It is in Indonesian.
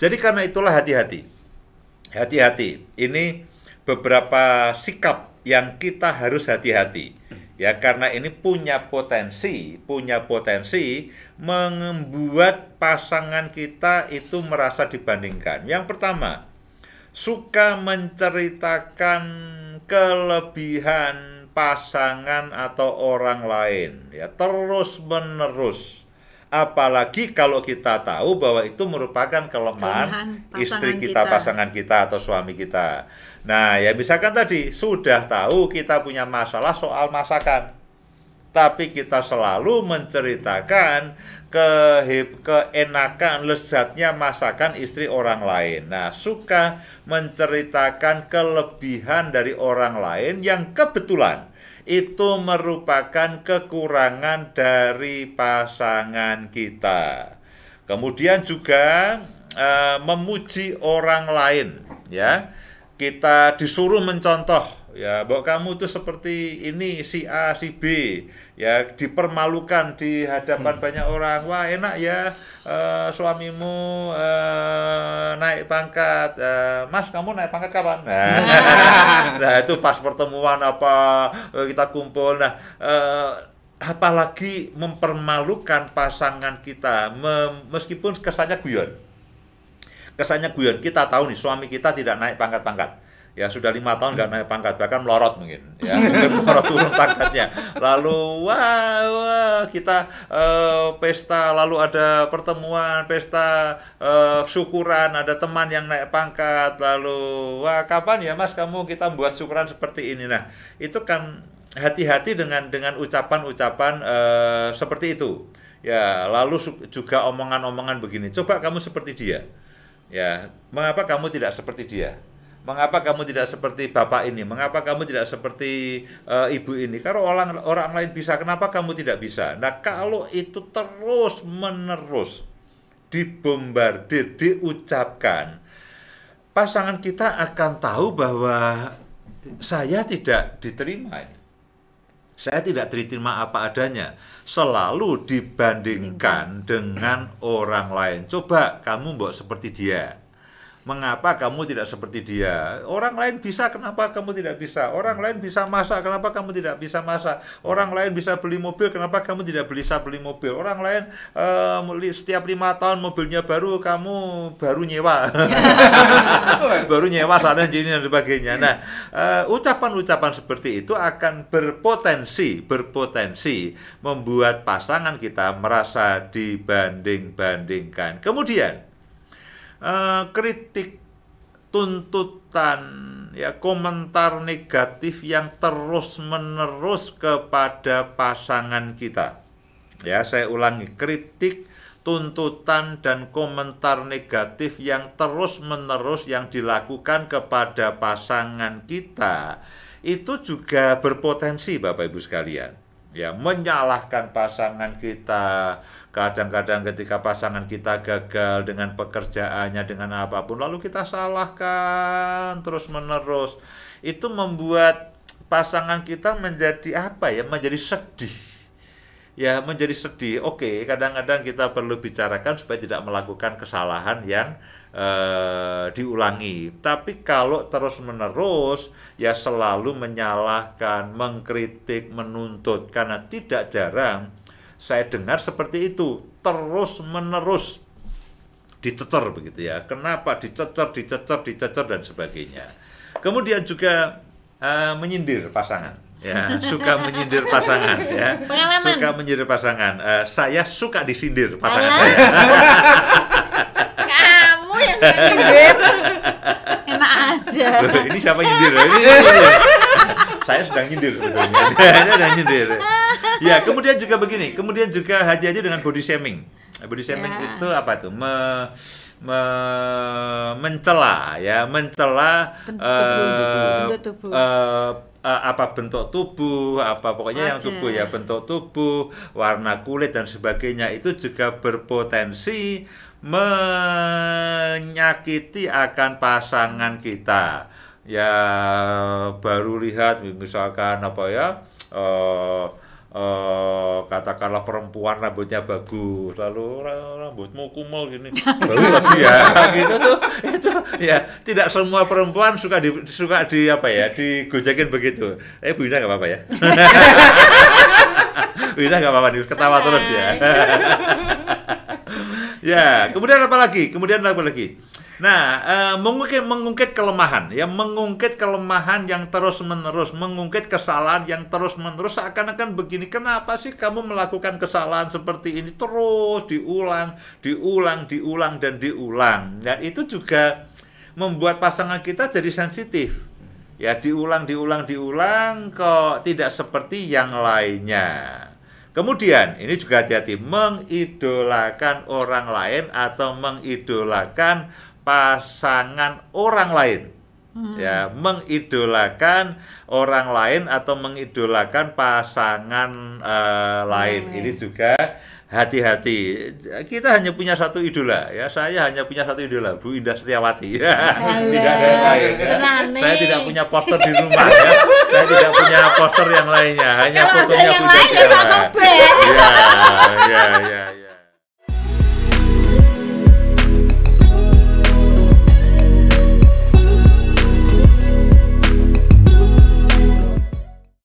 Jadi karena itulah hati-hati. Hati-hati. Ini beberapa sikap yang kita harus hati-hati. Ya, karena ini punya potensi membuat pasangan kita itu merasa dibandingkan. Yang pertama, suka menceritakan kelebihan pasangan atau orang lain, ya, terus-menerus. Apalagi kalau kita tahu bahwa itu merupakan kelemahan istri kita, pasangan kita atau suami kita. Nah, ya misalkan tadi sudah tahu kita punya masalah soal masakan, tapi kita selalu menceritakan keenakan, lezatnya masakan istri orang lain. Nah, suka menceritakan kelebihan dari orang lain yang kebetulan itu merupakan kekurangan dari pasangan kita. Kemudian juga memuji orang lain, ya. Kita disuruh mencontoh, ya, bahwa kamu tuh seperti ini, si A, si B, ya, dipermalukan di hadapan banyak orang. Wah, enak ya, suamimu naik pangkat. Mas, kamu naik pangkat kapan? Nah, itu pas pertemuan apa kita kumpul. Nah, apalagi mempermalukan pasangan kita, meskipun kesannya guyon. Kesannya guyon, kita tahu nih suami kita tidak naik pangkat-pangkat, ya sudah 5 tahun nggak naik pangkat, bahkan melorot mungkin, ya mungkin melorot turun pangkatnya. Lalu wah kita pesta, lalu ada pertemuan, pesta syukuran, ada teman yang naik pangkat, lalu wah kapan ya mas kamu kita buat syukuran seperti ini. Nah itu kan hati-hati dengan ucapan-ucapan seperti itu, ya. Lalu juga omongan-omongan begini, coba kamu seperti dia. Ya, mengapa kamu tidak seperti dia? Mengapa kamu tidak seperti bapak ini? Mengapa kamu tidak seperti ibu ini? Kalau orang lain bisa, kenapa kamu tidak bisa? Nah, kalau itu terus-menerus dibombardir, diucapkan, pasangan kita akan tahu bahwa saya tidak diterima ini. Saya tidak diterima apa adanya, selalu dibandingkan dengan orang lain. Coba kamu mbok seperti dia. Mengapa kamu tidak seperti dia? Orang lain bisa, kenapa kamu tidak bisa? Orang lain bisa masak, kenapa kamu tidak bisa masak? Orang lain bisa beli mobil, kenapa kamu tidak bisa beli mobil? Orang lain setiap 5 tahun mobilnya baru, kamu baru nyewa. Baru nyewa sana sini dan sebagainya. Nah, ucapan-ucapan seperti itu akan berpotensi membuat pasangan kita merasa dibanding-bandingkan. Kemudian kritik, tuntutan, ya, komentar negatif yang terus-menerus kepada pasangan kita. Ya, saya ulangi, kritik, tuntutan dan komentar negatif yang terus-menerus yang dilakukan kepada pasangan kita itu juga berpotensi, Bapak Ibu sekalian. Ya, menyalahkan pasangan kita. Kadang-kadang ketika pasangan kita gagal dengan pekerjaannya, dengan apapun, lalu kita salahkan terus-menerus. Itu membuat pasangan kita menjadi apa ya? Menjadi sedih. Ya, menjadi sedih. Oke, kadang-kadang kita perlu bicarakan supaya tidak melakukan kesalahan yang diulangi. Tapi kalau terus-menerus ya selalu menyalahkan, mengkritik, menuntut, karena tidak jarang saya dengar seperti itu, terus-menerus dicecer begitu ya. Kenapa dicecer dan sebagainya. Kemudian juga menyindir pasangan. Ya, suka menyindir pasangan, ya. Pengalaman. Suka menyindir pasangan. Saya suka disindir pasangan saya. Kamu yang suka nyindir. Enak aja. Ini siapa nyindir? Ini. Saya sedang nyindir sebetulnya. Saya sedang nyindir. Ya, kemudian juga begini. Kemudian juga hati-hati dengan body shaming. Body shaming ya. Itu apa tuh? Mencela, ya, mencela bentuk tubuh. Apa bentuk tubuh, apa pokoknya yang tubuh, ya, bentuk tubuh, warna kulit dan sebagainya, itu juga berpotensi menyakiti akan pasangan kita. Ya, baru lihat misalkan apa ya, katakanlah perempuan rambutnya bagus, lalu rambutmu kumel gini, baru lagi ya, gitu tuh, itu ya tidak semua perempuan suka di apa ya, digojekin begitu. Bu Ina nggak apa-apa ya? Bu Ina nggak apa-apa, ketawa terus ya. Ya, kemudian apa lagi? Nah, mengungkit kelemahan, ya, mengungkit kelemahan yang terus-menerus, mengungkit kesalahan yang terus-menerus, seakan-akan begini, kenapa sih kamu melakukan kesalahan seperti ini terus diulang, dan diulang. Dan itu juga membuat pasangan kita jadi sensitif. Ya, diulang, kok tidak seperti yang lainnya. Kemudian, ini juga hati-hati, mengidolakan orang lain atau mengidolakan pasangan orang lain. Ya, mengidolakan orang lain atau mengidolakan pasangan lain. Ini juga hati-hati. Kita hanya punya satu idola, ya. Saya hanya punya satu idola, Bu Indah Setiawati. Ya. Tidak ada yang lain. Ya. Saya tidak punya poster di rumah, ya. Saya tidak punya poster yang lainnya, hanya fotonya Bu Indah Setiawati. Ya.